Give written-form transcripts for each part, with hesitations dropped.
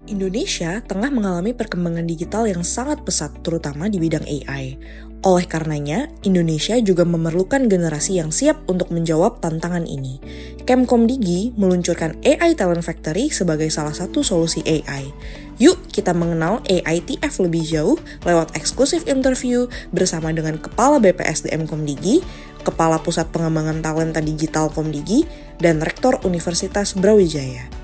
Indonesia tengah mengalami perkembangan digital yang sangat pesat, terutama di bidang AI. Oleh karenanya, Indonesia juga memerlukan generasi yang siap untuk menjawab tantangan ini. Kemkomdigi meluncurkan AI Talent Factory sebagai salah satu solusi AI. Yuk kita mengenal AITF lebih jauh lewat eksklusif interview bersama dengan Kepala BPSDM Komdigi, Kepala Pusat Pengembangan Talenta Digital Komdigi, dan Rektor Universitas Brawijaya.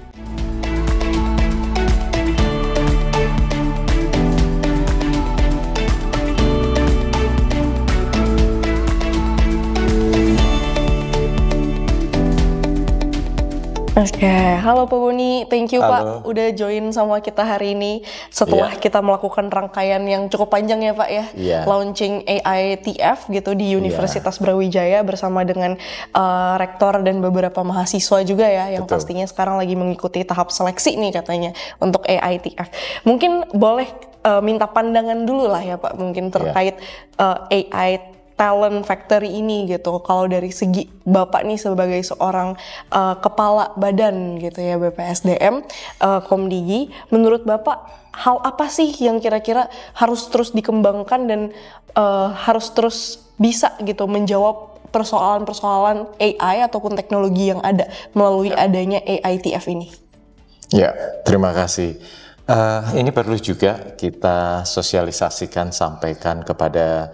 Oke, halo Pak Boni, thank you Halo. Pak udah join sama kita hari ini setelah kita melakukan rangkaian yang cukup panjang ya Pak ya, launching AITF gitu di Universitas Brawijaya bersama dengan rektor dan beberapa mahasiswa juga ya yang pastinya sekarang lagi mengikuti tahap seleksi nih katanya untuk AITF. Mungkin boleh minta pandangan dulu lah ya Pak mungkin terkait AI Talent Factory ini gitu. Kalau dari segi Bapak nih sebagai seorang kepala badan gitu ya BPSDM Komdigi, menurut Bapak hal apa sih yang kira-kira harus terus dikembangkan dan harus terus bisa gitu menjawab persoalan-persoalan AI ataupun teknologi yang ada melalui adanya AITF ini? Ya, terima kasih. Ini perlu juga kita sosialisasikan, sampaikan kepada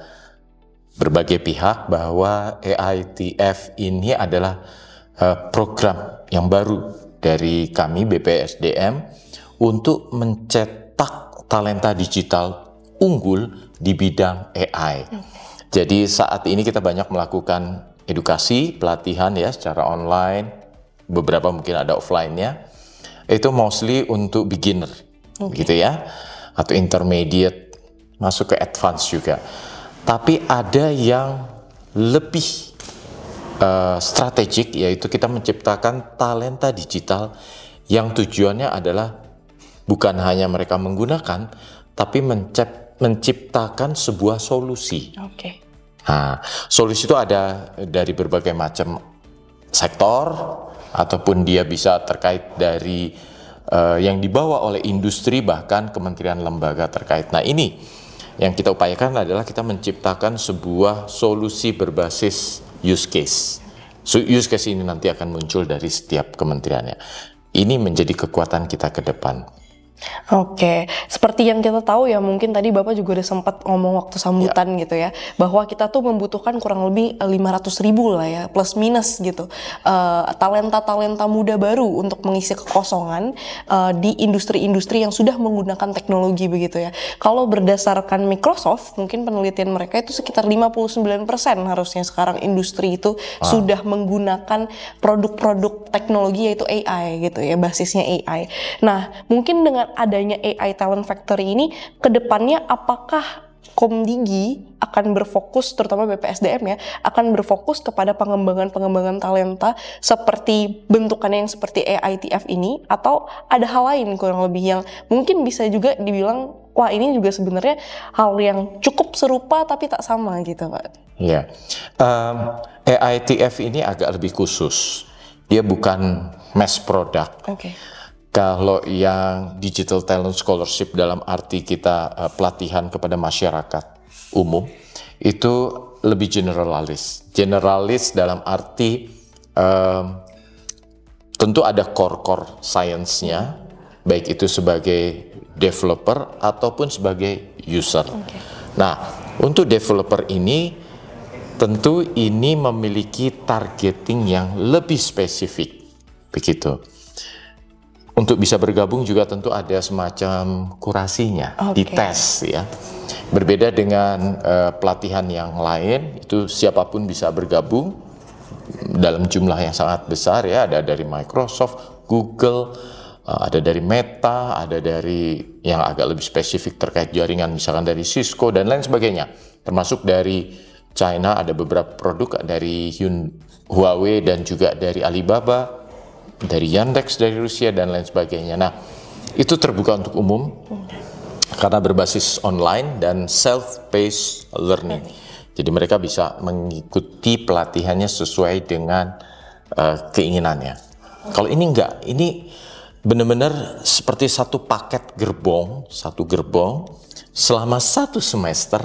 berbagai pihak bahwa AITF ini adalah program yang baru dari kami BPSDM untuk mencetak talenta digital unggul di bidang AI. Jadi saat ini kita banyak melakukan edukasi, pelatihan ya secara online, beberapa mungkin ada offline-nya. Itu mostly untuk beginner gitu ya, atau intermediate, masuk ke advance juga. Tapi ada yang lebih strategik, yaitu kita menciptakan talenta digital yang tujuannya adalah bukan hanya mereka menggunakan, tapi menciptakan sebuah solusi. Nah, solusi itu ada dari berbagai macam sektor, ataupun dia bisa terkait dari yang dibawa oleh industri, bahkan kementerian lembaga terkait. Nah ini yang kita upayakan adalah kita menciptakan sebuah solusi berbasis use case. Use case ini nanti akan muncul dari setiap kementeriannya. Ini menjadi kekuatan kita ke depan. Oke, seperti yang kita tahu ya mungkin tadi Bapak juga udah sempat ngomong waktu sambutan gitu ya, bahwa kita tuh membutuhkan kurang lebih 500.000 lah ya, plus minus gitu, talenta-talenta muda baru untuk mengisi kekosongan di industri-industri yang sudah menggunakan teknologi begitu ya. Kalau berdasarkan Microsoft, mungkin penelitian mereka itu sekitar 59% harusnya sekarang industri itu sudah menggunakan produk-produk teknologi yaitu AI gitu ya, basisnya AI. Nah, mungkin dengan adanya AI Talent Factory ini, kedepannya apakah Komdigi akan berfokus, terutama BPSDM ya, akan berfokus kepada pengembangan talenta seperti bentukannya yang seperti AITF ini, atau ada hal lain kurang lebih yang mungkin bisa juga dibilang, wah ini juga sebenarnya hal yang cukup serupa tapi tak sama gitu Pak? Iya, AITF ini agak lebih khusus, dia bukan mass product. Kalau yang Digital Talent Scholarship dalam arti kita pelatihan kepada masyarakat umum, itu lebih generalis. Generalis dalam arti tentu ada core science-nya, baik itu sebagai developer ataupun sebagai user. Nah, untuk developer ini, tentu ini memiliki targeting yang lebih spesifik, begitu. Untuk bisa bergabung juga tentu ada semacam kurasinya, dites ya. Berbeda dengan pelatihan yang lain, itu siapapun bisa bergabung dalam jumlah yang sangat besar ya. Ada dari Microsoft, Google, ada dari Meta, ada dari yang agak lebih spesifik terkait jaringan, misalkan dari Cisco dan lain sebagainya. Termasuk dari China ada beberapa produk dari Huawei dan juga dari Alibaba, dari Yandex dari Rusia dan lain sebagainya. Nah, itu terbuka untuk umum karena berbasis online dan self-paced learning. Jadi mereka bisa mengikuti pelatihannya sesuai dengan keinginannya. Kalau ini enggak, ini benar-benar seperti satu paket gerbong, satu gerbong selama 1 semester,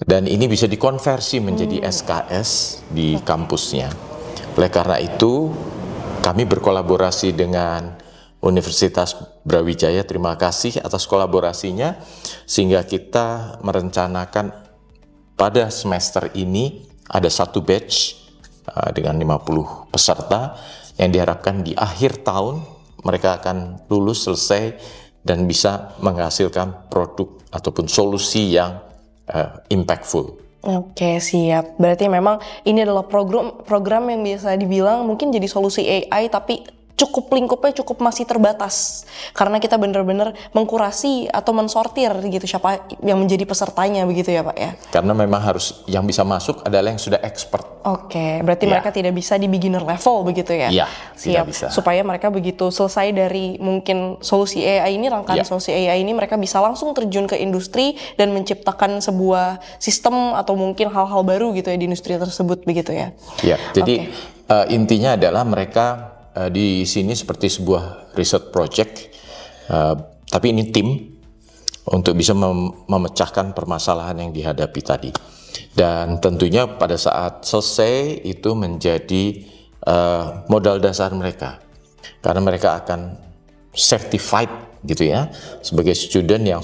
dan ini bisa dikonversi menjadi SKS di kampusnya. Oleh karena itu, kami berkolaborasi dengan Universitas Brawijaya. Terima kasih atas kolaborasinya, sehingga kita merencanakan pada semester ini ada satu batch dengan 50 peserta yang diharapkan di akhir tahun mereka akan lulus selesai dan bisa menghasilkan produk ataupun solusi yang impactful. Oke, siap. Berarti memang ini adalah program yang bisa dibilang mungkin jadi solusi AI, tapi cukup lingkupnya cukup masih terbatas karena kita benar-benar mengkurasi atau mensortir gitu siapa yang menjadi pesertanya, begitu ya Pak ya? Karena memang harus yang bisa masuk adalah yang sudah expert. Oke, berarti mereka tidak bisa di beginner level begitu ya? Iya, siap. tidak bisa. Supaya mereka begitu selesai dari mungkin solusi AI ini, rangkaian solusi AI ini, mereka bisa langsung terjun ke industri dan menciptakan sebuah sistem atau mungkin hal-hal baru gitu ya di industri tersebut begitu ya? Iya, jadi intinya adalah mereka di sini seperti sebuah research project, tapi ini tim untuk bisa memecahkan permasalahan yang dihadapi tadi. Dan tentunya pada saat selesai itu menjadi modal dasar mereka, karena mereka akan certified gitu ya sebagai student yang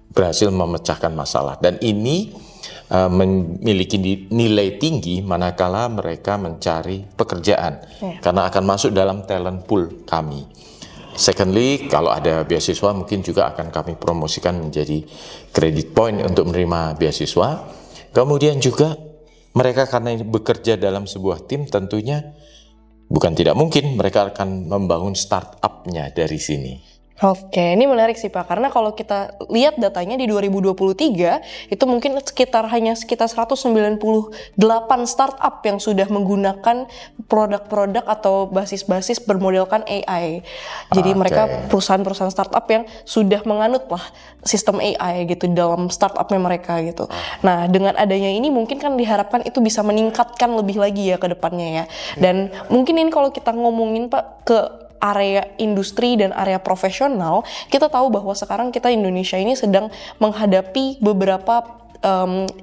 berhasil memecahkan masalah. Dan ini memiliki nilai tinggi manakala mereka mencari pekerjaan, karena akan masuk dalam talent pool kami. Secondly, kalau ada beasiswa mungkin juga akan kami promosikan menjadi credit point untuk menerima beasiswa. Kemudian juga mereka karena ini bekerja dalam sebuah tim, tentunya bukan tidak mungkin mereka akan membangun startup-nya dari sini. Oke, ini menarik sih Pak, karena kalau kita lihat datanya di 2023 itu mungkin hanya sekitar 198 startup yang sudah menggunakan produk-produk atau basis-basis bermodelkan AI. Jadi mereka perusahaan-perusahaan startup yang sudah menganut lah sistem AI gitu dalam startupnya mereka gitu. Nah, dengan adanya ini mungkin kan diharapkan itu bisa meningkatkan lebih lagi ya ke depannya ya. Dan mungkin ini kalau kita ngomongin Pak ke area industri dan area profesional, kita tahu bahwa sekarang kita Indonesia ini sedang menghadapi beberapa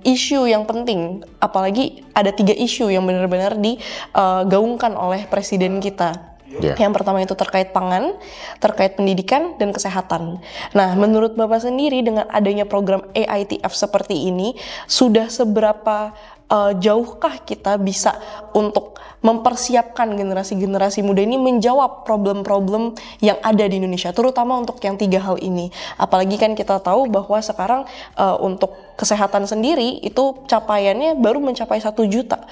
isu yang penting, apalagi ada 3 isu yang benar-benar digaungkan oleh presiden kita. Yang pertama itu terkait pangan, terkait pendidikan, dan kesehatan. Nah, menurut Bapak sendiri dengan adanya program AITF seperti ini, sudah seberapa jauhkah kita bisa untuk mempersiapkan generasi-generasi muda ini menjawab problem-problem yang ada di Indonesia, terutama untuk yang 3 hal ini. Apalagi kan kita tahu bahwa sekarang untuk kesehatan sendiri itu capaiannya baru mencapai 1 juta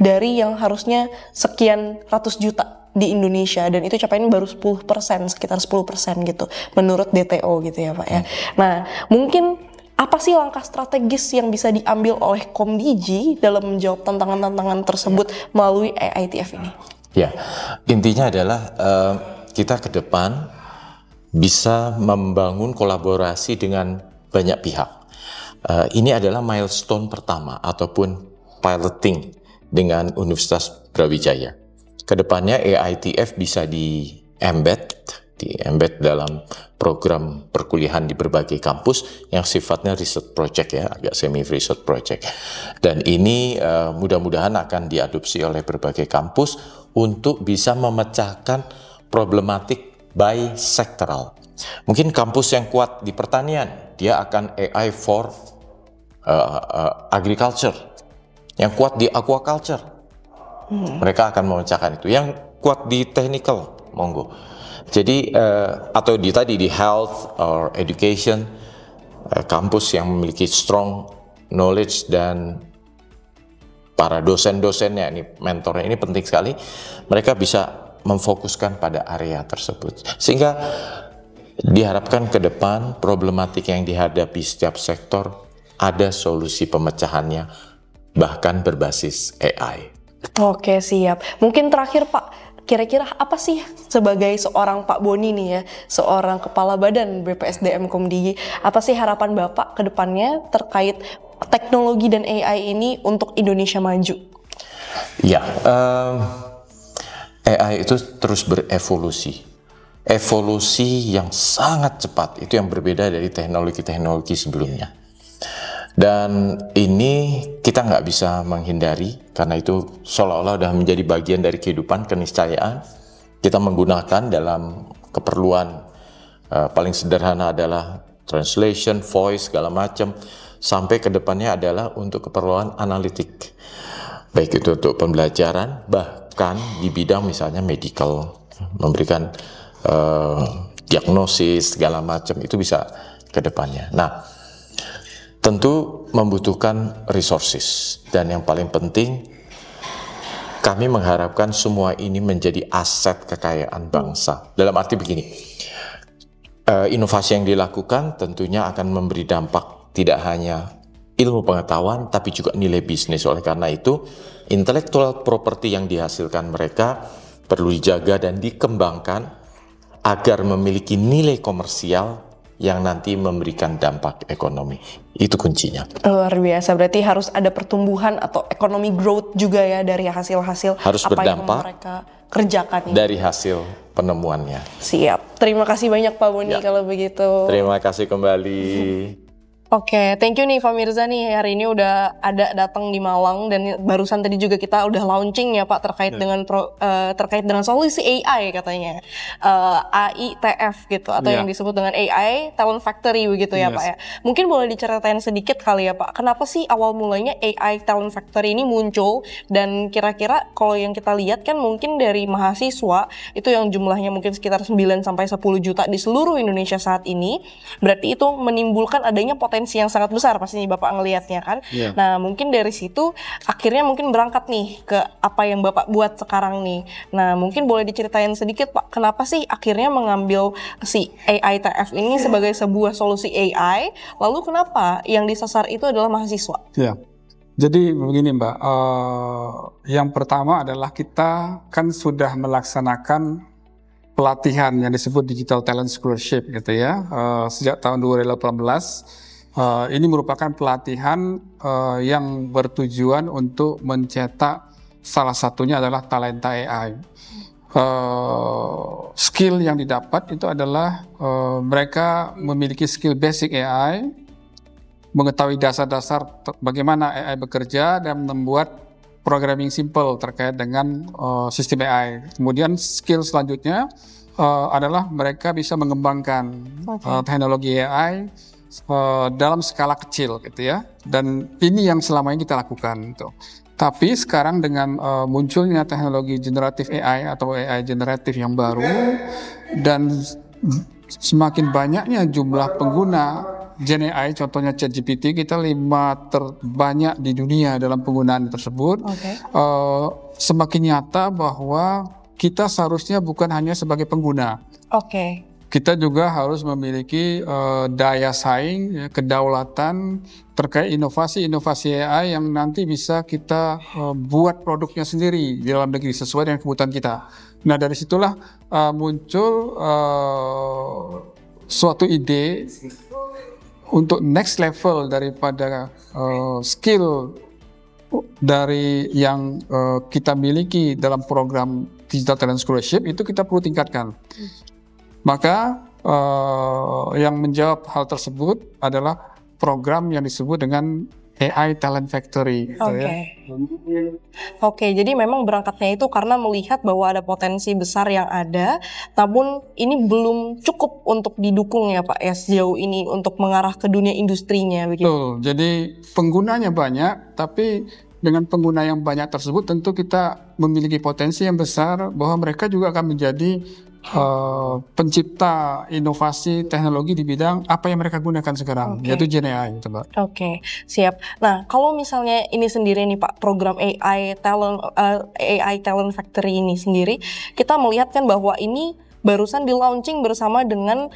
dari yang harusnya sekian ratus juta di Indonesia, dan itu capaiannya baru 10%, sekitar 10% gitu menurut DTO gitu ya Pak ya. Nah, mungkin apa sih langkah strategis yang bisa diambil oleh Komdigi dalam menjawab tantangan-tantangan tersebut melalui AITF ini? Ya, intinya adalah kita ke depan bisa membangun kolaborasi dengan banyak pihak. Ini adalah milestone pertama ataupun piloting dengan Universitas Brawijaya. Kedepannya AITF bisa di-embed dalam program perkuliahan di berbagai kampus yang sifatnya research project ya, agak semi research project. Dan ini mudah-mudahan akan diadopsi oleh berbagai kampus untuk bisa memecahkan problematik bi-sektoral. Mungkin kampus yang kuat di pertanian, dia akan AI for agriculture. Yang kuat di aquaculture, mereka akan memecahkan itu. Yang kuat di technical, monggo. Jadi atau di health or education, kampus yang memiliki strong knowledge dan para dosen-dosennya ini, mentornya ini penting sekali. Mereka bisa memfokuskan pada area tersebut, sehingga diharapkan ke depan problematik yang dihadapi setiap sektor ada solusi pemecahannya, bahkan berbasis AI. Oke, siap. Mungkin terakhir Pak, kira-kira apa sih sebagai seorang Pak Boni nih ya, seorang kepala badan BPSDM Komdigi, apa sih harapan Bapak ke depannya terkait teknologi dan AI ini untuk Indonesia maju? Ya, AI itu terus berevolusi. evolusi yang sangat cepat, itu yang berbeda dari teknologi-teknologi sebelumnya. Dan ini kita nggak bisa menghindari, karena itu seolah-olah sudah menjadi bagian dari kehidupan, keniscayaan. Kita menggunakan dalam keperluan paling sederhana adalah translation, voice, segala macam, sampai ke depannya adalah untuk keperluan analitik. Baik itu untuk pembelajaran, bahkan di bidang misalnya medical, memberikan diagnosis, segala macam, itu bisa ke depannya. Nah, tentu membutuhkan resources, dan yang paling penting kami mengharapkan semua ini menjadi aset kekayaan bangsa. Dalam arti begini, inovasi yang dilakukan tentunya akan memberi dampak tidak hanya ilmu pengetahuan tapi juga nilai bisnis. Oleh karena itu, intellectual property yang dihasilkan mereka perlu dijaga dan dikembangkan agar memiliki nilai komersial yang nanti memberikan dampak ekonomi. Itu kuncinya. Luar biasa, berarti harus ada pertumbuhan atau ekonomi growth juga ya dari hasil-hasil harus apa berdampak yang mereka kerjakan ini. Dari hasil penemuannya. Siap, terima kasih banyak Pak Boni kalau begitu. Terima kasih kembali. Oke, thank you nih Pak Mirza nih, hari ini udah ada datang di Malang, dan barusan tadi juga kita udah launching ya Pak terkait dengan solusi AI katanya, AITF gitu, atau yang disebut dengan AI Talent Factory begitu ya Pak ya. Mungkin boleh diceritain sedikit kali ya Pak, kenapa sih awal mulanya AI Talent Factory ini muncul, dan kira-kira kalau yang kita lihat kan mungkin dari mahasiswa itu yang jumlahnya mungkin sekitar 9-10 juta di seluruh Indonesia saat ini, berarti itu menimbulkan adanya potensi yang sangat besar pastinya Bapak ngelihatnya kan. Nah mungkin dari situ akhirnya mungkin berangkat nih ke apa yang Bapak buat sekarang nih. Nah mungkin boleh diceritain sedikit Pak, kenapa sih akhirnya mengambil si AITF ini sebagai sebuah solusi AI, lalu kenapa yang disasar itu adalah mahasiswa? Ya, jadi begini Mbak, yang pertama adalah kita kan sudah melaksanakan pelatihan yang disebut Digital Talent Scholarship gitu ya, sejak tahun 2018. Ini merupakan pelatihan yang bertujuan untuk mencetak, salah satunya adalah talenta AI. Skill yang didapat itu adalah mereka memiliki skill basic AI, mengetahui dasar-dasar bagaimana AI bekerja, dan membuat programming simple terkait dengan sistem AI. Kemudian skill selanjutnya adalah mereka bisa mengembangkan teknologi AI dalam skala kecil gitu ya, dan ini yang selama ini kita lakukan gitu. Tapi sekarang dengan munculnya teknologi generatif AI atau AI generatif yang baru, dan semakin banyaknya jumlah pengguna Gen AI, contohnya ChatGPT, kita 5 terbanyak di dunia dalam penggunaan tersebut. Semakin nyata bahwa kita seharusnya bukan hanya sebagai pengguna. Kita juga harus memiliki daya saing, ya, kedaulatan terkait inovasi-inovasi AI yang nanti bisa kita buat produknya sendiri di dalam negeri sesuai dengan kebutuhan kita. Nah dari situlah muncul suatu ide untuk next level daripada skill dari yang kita miliki dalam program Digital Talent Scholarship, itu kita perlu tingkatkan. Maka yang menjawab hal tersebut adalah program yang disebut dengan AI Talent Factory. Jadi memang berangkatnya itu karena melihat bahwa ada potensi besar yang ada, namun ini belum cukup untuk didukung ya Pak ya sejauh ini untuk mengarah ke dunia industrinya begitu. Betul, jadi penggunanya banyak, tapi dengan pengguna yang banyak tersebut tentu kita memiliki potensi yang besar bahwa mereka juga akan menjadi pencipta inovasi teknologi di bidang apa yang mereka gunakan sekarang, yaitu Gen AI. Siap. Nah, kalau misalnya ini sendiri nih Pak, program AI Talent Factory ini sendiri, kita melihat kan bahwa ini barusan di launching bersama dengan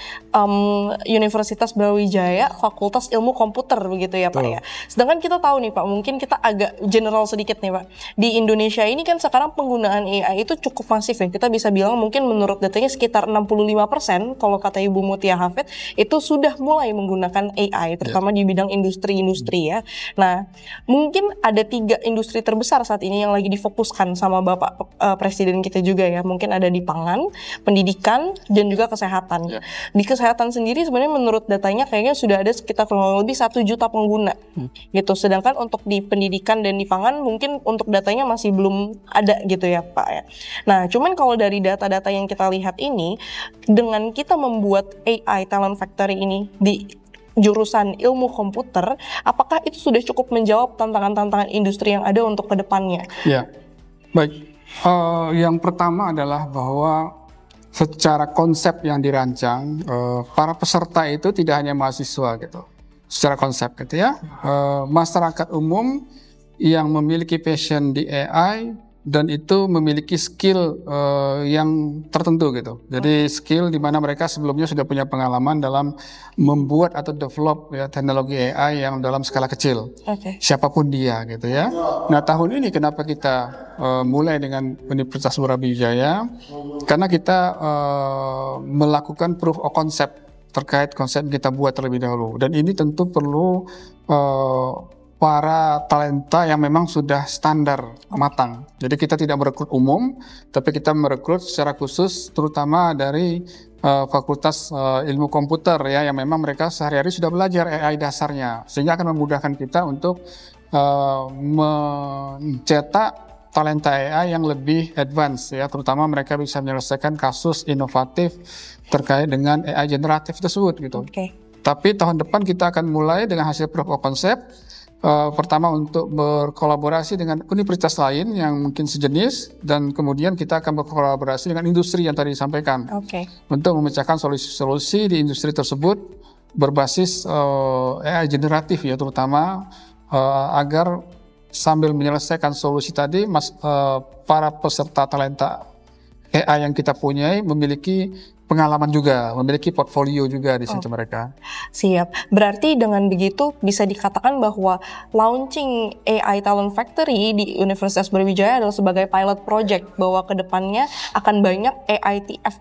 Universitas Brawijaya Fakultas Ilmu Komputer begitu ya Pak ya. Sedangkan kita tahu nih Pak, mungkin kita agak general sedikit nih Pak. Di Indonesia ini kan sekarang penggunaan AI itu cukup masif ya. Kita bisa bilang mungkin menurut datanya sekitar 65% kalau kata Ibu Mutia Hafid itu sudah mulai menggunakan AI terutama di bidang industri-industri ya. Nah, mungkin ada 3 industri terbesar saat ini yang lagi difokuskan sama Bapak Presiden kita juga ya. Mungkin ada di pangan, pendidikan, pendidikan dan juga kesehatan. Di kesehatan sendiri sebenarnya menurut datanya kayaknya sudah ada sekitar kurang lebih 1 juta pengguna gitu. Sedangkan untuk di pendidikan dan di pangan mungkin untuk datanya masih belum ada gitu ya Pak ya. Nah cuman kalau dari data-data yang kita lihat ini, dengan kita membuat AI Talent Factory ini di jurusan ilmu komputer, apakah itu sudah cukup menjawab tantangan-tantangan industri yang ada untuk kedepannya? Ya, baik. Yang pertama adalah bahwa secara konsep yang dirancang, para peserta itu tidak hanya mahasiswa gitu. Secara konsep gitu ya, masyarakat umum yang memiliki passion di AI dan itu memiliki skill yang tertentu gitu. Jadi skill di mana mereka sebelumnya sudah punya pengalaman dalam membuat atau develop ya teknologi AI yang dalam skala kecil. Siapapun dia gitu ya. Nah tahun ini kenapa kita mulai dengan Universitas Brawijaya? Karena kita melakukan proof of concept terkait konsep yang kita buat terlebih dahulu. Dan ini tentu perlu para talenta yang memang sudah standar matang. Jadi kita tidak merekrut umum, tapi kita merekrut secara khusus terutama dari Fakultas Ilmu Komputer ya, yang memang mereka sehari-hari sudah belajar AI dasarnya, sehingga akan memudahkan kita untuk mencetak talenta AI yang lebih advance ya, terutama mereka bisa menyelesaikan kasus inovatif terkait dengan AI generatif tersebut gitu. Tapi tahun depan kita akan mulai dengan hasil proof of concept. Pertama untuk berkolaborasi dengan universitas lain yang mungkin sejenis, dan kemudian kita akan berkolaborasi dengan industri yang tadi disampaikan untuk memecahkan solusi-solusi di industri tersebut berbasis AI generatif ya, terutama agar sambil menyelesaikan solusi tadi para peserta talenta AI yang kita punyai memiliki pengalaman juga, memiliki portfolio juga di situ mereka. Siap. Berarti dengan begitu bisa dikatakan bahwa launching AI Talent Factory di Universitas Brawijaya adalah sebagai pilot project, bahwa kedepannya akan banyak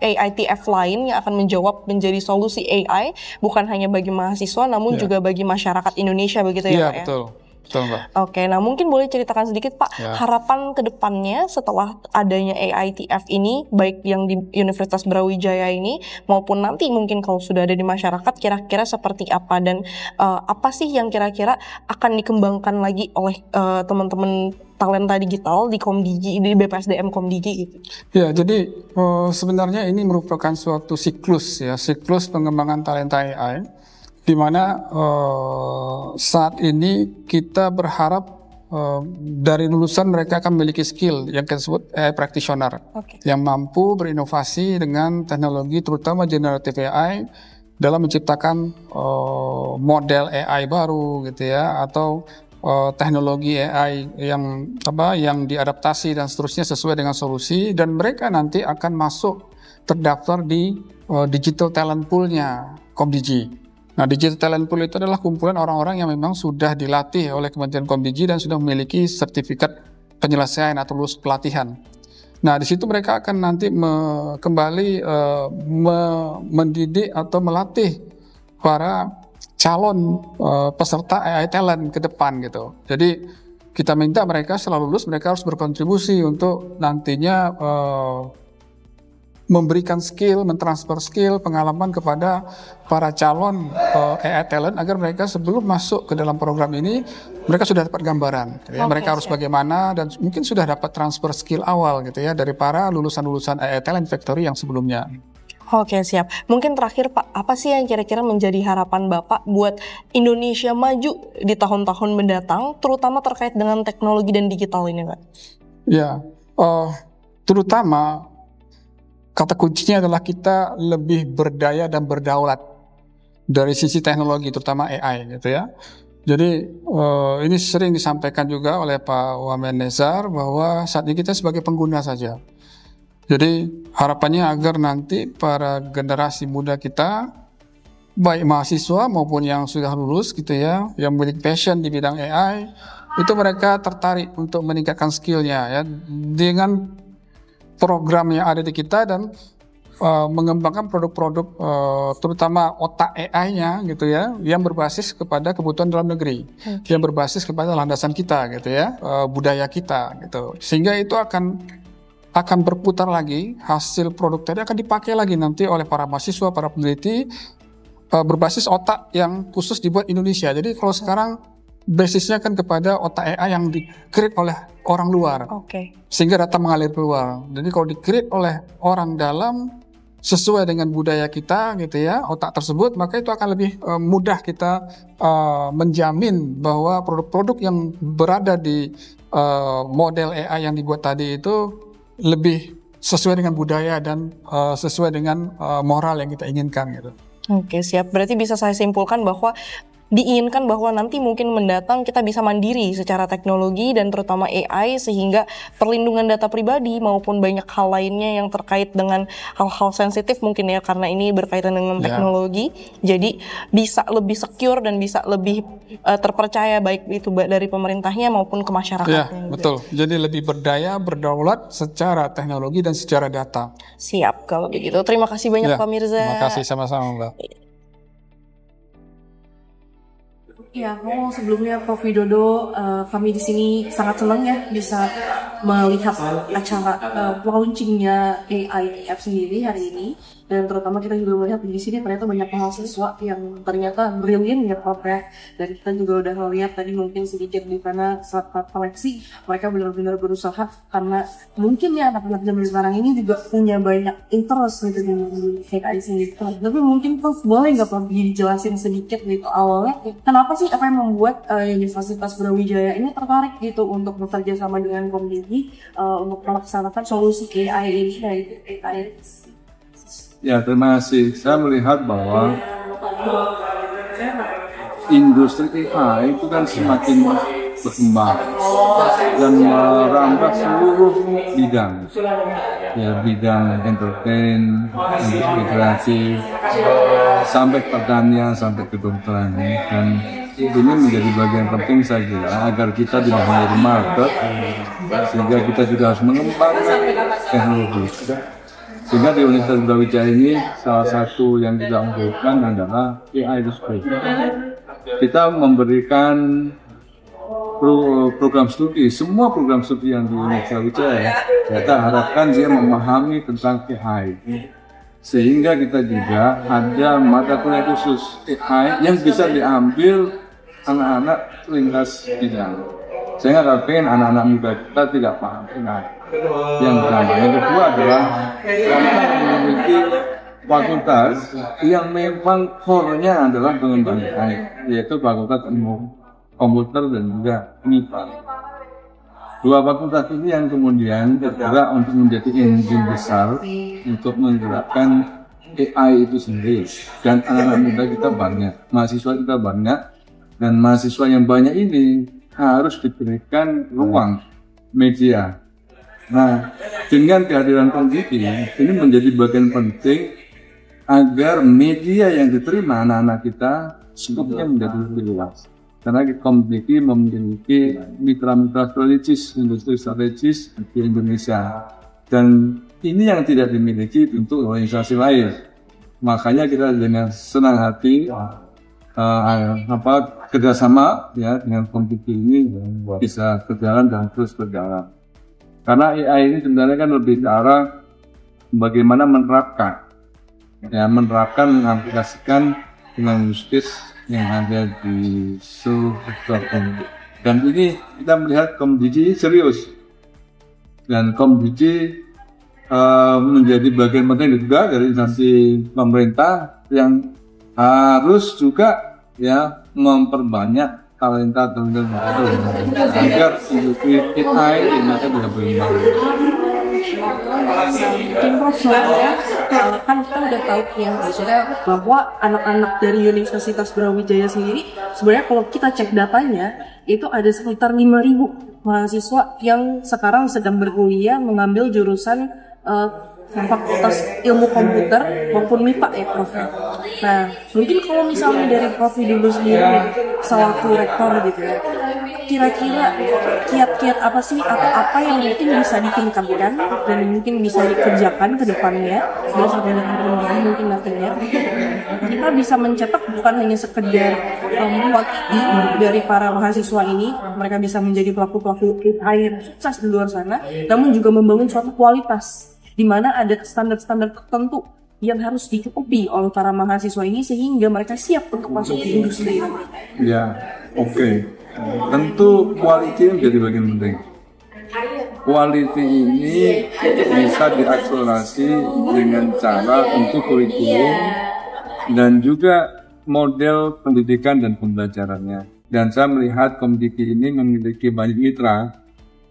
AITF lain yang akan menjadi solusi AI bukan hanya bagi mahasiswa namun juga bagi masyarakat Indonesia, begitu ya Pak ya? Betul. Betul, Mbak. Oke, nah mungkin boleh ceritakan sedikit Pak, harapan kedepannya setelah adanya AITF ini, baik yang di Universitas Brawijaya ini maupun nanti mungkin kalau sudah ada di masyarakat, kira-kira seperti apa, dan apa sih yang kira-kira akan dikembangkan lagi oleh teman-teman talenta digital di Komdigi, di BPSDM Komdigi gitu? Ya, jadi sebenarnya ini merupakan suatu siklus ya, siklus pengembangan talenta AI, di mana saat ini kita berharap dari lulusan mereka akan memiliki skill yang kita sebut AI practitioner, yang mampu berinovasi dengan teknologi terutama generative AI dalam menciptakan model AI baru gitu ya, atau teknologi AI yang diadaptasi dan seterusnya sesuai dengan solusi, dan mereka nanti akan masuk terdaftar di digital talent pool-nya Komdigi. Nah, Digital Talent Pool itu adalah kumpulan orang-orang yang memang sudah dilatih oleh Kementerian Komdigi dan sudah memiliki sertifikat penyelesaian atau lulus pelatihan. Nah, di situ mereka akan nanti kembali mendidik atau melatih para calon peserta AI talent ke depan gitu. Jadi kita minta mereka setelah lulus mereka harus berkontribusi untuk nantinya memberikan skill, mentransfer skill, pengalaman kepada para calon AI talent agar mereka sebelum masuk ke dalam program ini mereka sudah dapat gambaran. Ya, mereka harus bagaimana, dan mungkin sudah dapat transfer skill awal gitu ya dari para lulusan-lulusan AI Talent Factory yang sebelumnya. Oke, siap. Mungkin terakhir Pak, apa sih yang kira-kira menjadi harapan Bapak buat Indonesia maju di tahun-tahun mendatang, terutama terkait dengan teknologi dan digital ini Pak? Ya, terutama kata kuncinya adalah kita lebih berdaya dan berdaulat dari sisi teknologi, terutama AI gitu ya. Jadi ini sering disampaikan juga oleh Pak Wamen Nezar bahwa saat ini kita sebagai pengguna saja. Jadi harapannya agar nanti para generasi muda kita, baik mahasiswa maupun yang sudah lulus gitu ya, yang memiliki passion di bidang AI, itu mereka tertarik untuk meningkatkan skillnya ya dengan program yang ada di kita, dan mengembangkan produk-produk terutama otak AI-nya gitu ya, yang berbasis kepada kebutuhan dalam negeri, yang berbasis kepada landasan kita gitu ya, budaya kita gitu, sehingga itu akan akan berputar lagi, hasil produk tadi akan dipakai lagi nanti oleh para mahasiswa, para peneliti, berbasis otak yang khusus dibuat Indonesia. Jadi kalau sekarang basisnya kan kepada otak AI yang di-create oleh orang luar, sehingga data mengalir keluar. Jadi kalau di-create oleh orang dalam sesuai dengan budaya kita gitu ya, otak tersebut, maka itu akan lebih mudah kita menjamin bahwa produk-produk yang berada di model AI yang dibuat tadi itu lebih sesuai dengan budaya dan sesuai dengan moral yang kita inginkan gitu. Oke, siap. Berarti bisa saya simpulkan bahwa diinginkan bahwa nanti mungkin mendatang kita bisa mandiri secara teknologi dan terutama AI, sehingga perlindungan data pribadi maupun banyak hal lainnya yang terkait dengan hal-hal sensitif mungkin ya, karena ini berkaitan dengan teknologi, jadi bisa lebih secure dan bisa lebih terpercaya baik itu dari pemerintahnya maupun ke masyarakatnya. Ya, betul. Jadi lebih berdaya, berdaulat secara teknologi dan secara data. Siap kalau begitu. Terima kasih banyak Pak Mirza. Terima kasih sama-sama Mbak. Ya, sebelumnya Prof Widodo, kami di sini sangat senang ya bisa melihat acara launchingnya AI app sendiri hari ini, dan terutama kita juga melihat di sini ternyata banyak mahasiswa yang ternyata brilliant ya Prof ya, dan kita juga udah melihat tadi mungkin sedikit di mana saat koleksi mereka benar-benar berusaha, karena mungkin ya anak-anak zaman sekarang ini juga punya banyak interest gitu di AI sendiri. Tapi mungkin Prof boleh nggak Prof dijelasin sedikit gitu awalnya kenapa sih apa yang membuat Universitas Brawijaya ini tertarik gitu untuk bekerja sama dengan Komdigi untuk melaksanakan solusi AI ini, yaitu AI. Ya, terima kasih. Saya melihat bahwa industri AI itu kan semakin berkembang dan merambah seluruh bidang. Ya, bidang entertain, industri kreatif, sampai pertanian, sampai kedokteran. Dan ini menjadi bagian penting saya kira agar kita tidak hanya di market, sehingga kita juga harus mengembangkan teknologi. Sehingga di Universitas Brawijaya ini salah satu yang kita unggulkan adalah AI Display. Kita memberikan program studi, semua program studi yang di Universitas Brawijaya, kita harapkan dia memahami tentang AI. Sehingga kita juga ada mata kuliah khusus AI yang bisa diambil anak-anak lintas bidang. Saya nggak pengen anak-anak muda kita tidak paham AI. Yang pertama, yang kedua adalah kita memiliki fakultas yang memang core-nya adalah pengembangan AI, yaitu Fakultas Ilmu Komputer dan juga MIPA. Dua fakultas ini yang kemudian bergerak untuk menjadi engine besar untuk menggerakkan AI itu sendiri. Dan anak-anak muda kita banyak, mahasiswa kita banyak, dan mahasiswa yang banyak ini harus diberikan ruang media. Nah, dengan kehadiran Komdigi ini menjadi bagian penting agar media yang diterima anak-anak kita skupnya menjadi lebih luas. Karena Komdigi memiliki mitra-mitra strategis, industri strategis di Indonesia, dan ini yang tidak dimiliki untuk organisasi lain. Makanya kita dengan senang hati kerjasama ya dengan Komdigi ini bisa berjalan dan terus berjalan. Karena AI ini sebenarnya kan lebih ke arah bagaimana menerapkan, mengaplikasikan dengan use case yang ada di seluruh sektor Komdigi. Dan ini kita melihat Komdigi serius, dan Komdigi menjadi bagian penting juga dari instansi pemerintah yang harus juga ya memperbanyak talenta agar industri AI Indonesia bisa berkembang. Kan kita udah tahu ya maksudnya bahwa anak-anak dari Universitas Brawijaya sendiri sebenarnya kalau kita cek datanya itu ada sekitar 5.000 mahasiswa yang sekarang sedang berkuliah mengambil jurusan Fakultas Ilmu Komputer maupun MIPA ya Prof. Nah, mungkin kalau misalnya dari Prof dulu sendiri selaku rektor gitu ya, kira-kira kiat-kiat apa sih atau apa yang mungkin bisa ditingkatkan dan mungkin bisa dikerjakan ke depannya sampai dengan mungkin nantinya kita mereka bisa mencetak bukan hanya sekedar quantity dari para mahasiswa ini, mereka bisa menjadi pelaku-pelaku AI yang sukses di luar sana, namun juga membangun suatu kualitas di mana ada standar-standar tertentu yang harus dicukupi oleh para mahasiswa ini sehingga mereka siap untuk masuk ke industri. Ya, oke. Tentu quality menjadi bagian penting. Quality ini bisa diakselerasi dengan cara untuk kurikulum dan juga model pendidikan dan pembelajarannya. Dan saya melihat Komdiki ini memiliki banyak mitra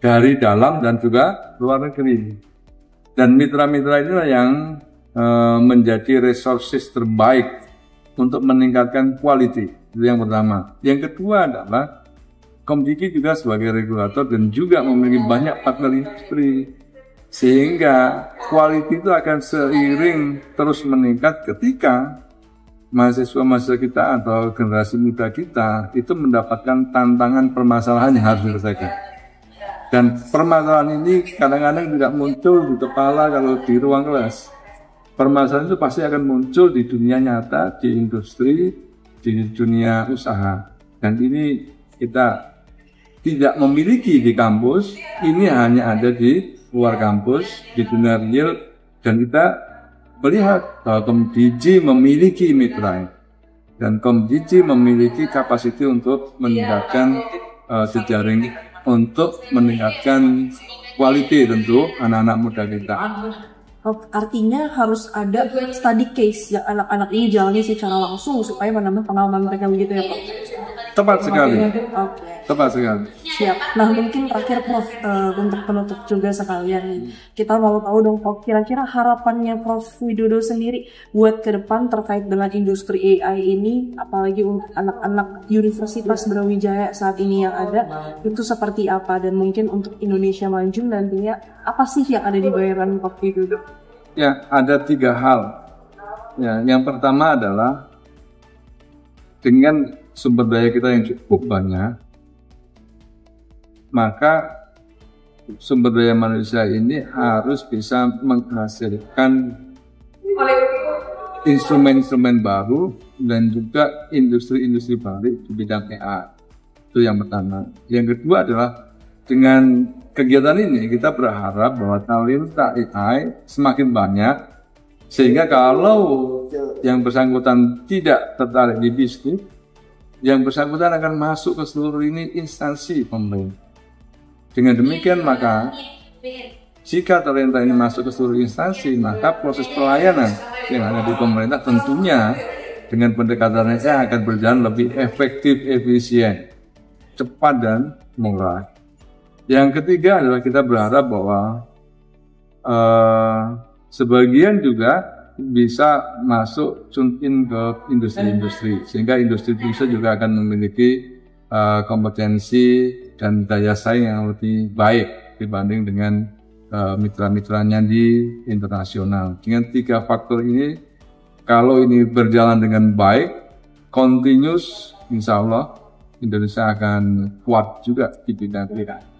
dari dalam dan juga luar negeri. Dan mitra-mitra inilah yang menjadi resources terbaik untuk meningkatkan quality. Itu yang pertama. Yang kedua adalah Komdiki juga sebagai regulator dan juga memiliki banyak partner industri. Sehingga quality itu akan seiring terus meningkat ketika mahasiswa-mahasiswa kita atau generasi muda kita itu mendapatkan tantangan permasalahan yang harus diselesaikan. Dan permasalahan ini kadang-kadang tidak muncul di kepala kalau di ruang kelas. Permasalahan itu pasti akan muncul di dunia nyata, di industri, di dunia usaha. Dan ini kita tidak memiliki di kampus, ini hanya ada di luar kampus, di dunia real, dan kita melihat bahwa Komdigi memiliki mitra. Dan Komdigi memiliki kapasiti untuk meningkatkan jejaring, untuk meningkatkan quality tentu anak-anak muda kita. Artinya harus ada study case yang anak-anak ini jalani secara langsung supaya menambah pengalaman mereka, begitu ya Pak? Tepat sekali. Oke. Tepat sekali. Siap. Nah mungkin terakhir Prof, untuk penutup juga sekalian, kita mau tahu dong Prof, kira-kira harapannya Prof Widodo sendiri buat ke depan terkait dengan industri AI ini, apalagi untuk anak-anak Universitas Brawijaya saat ini yang ada, itu seperti apa, dan mungkin untuk Indonesia maju nantinya apa sih yang ada di bayangan Prof Widodo? Ya, ada 3 hal. Ya, yang pertama adalah dengan sumber daya kita yang cukup banyak, maka sumber daya manusia ini harus bisa menghasilkan instrumen-instrumen baru dan juga industri-industri baru di bidang AI. Itu yang pertama. Yang kedua adalah dengan kegiatan ini kita berharap bahwa talenta AI semakin banyak, sehingga kalau yang bersangkutan tidak tertarik di bisnis, yang bersangkutan akan masuk ke seluruh ini instansi pemerintah. Dengan demikian maka jika talenta ini masuk ke seluruh instansi, maka proses pelayanan yang ada di pemerintah tentunya dengan pendekatannya akan berjalan lebih efektif, efisien, cepat dan murah. Yang ketiga adalah kita berharap bahwa sebagian juga bisa masuk tune in ke industri-industri, sehingga industri-industri juga akan memiliki kompetensi dan daya saing yang lebih baik dibanding dengan mitra-mitranya di internasional. Dengan 3 faktor ini, kalau ini berjalan dengan baik, continuous, insya Allah Indonesia akan kuat juga di bidang AI.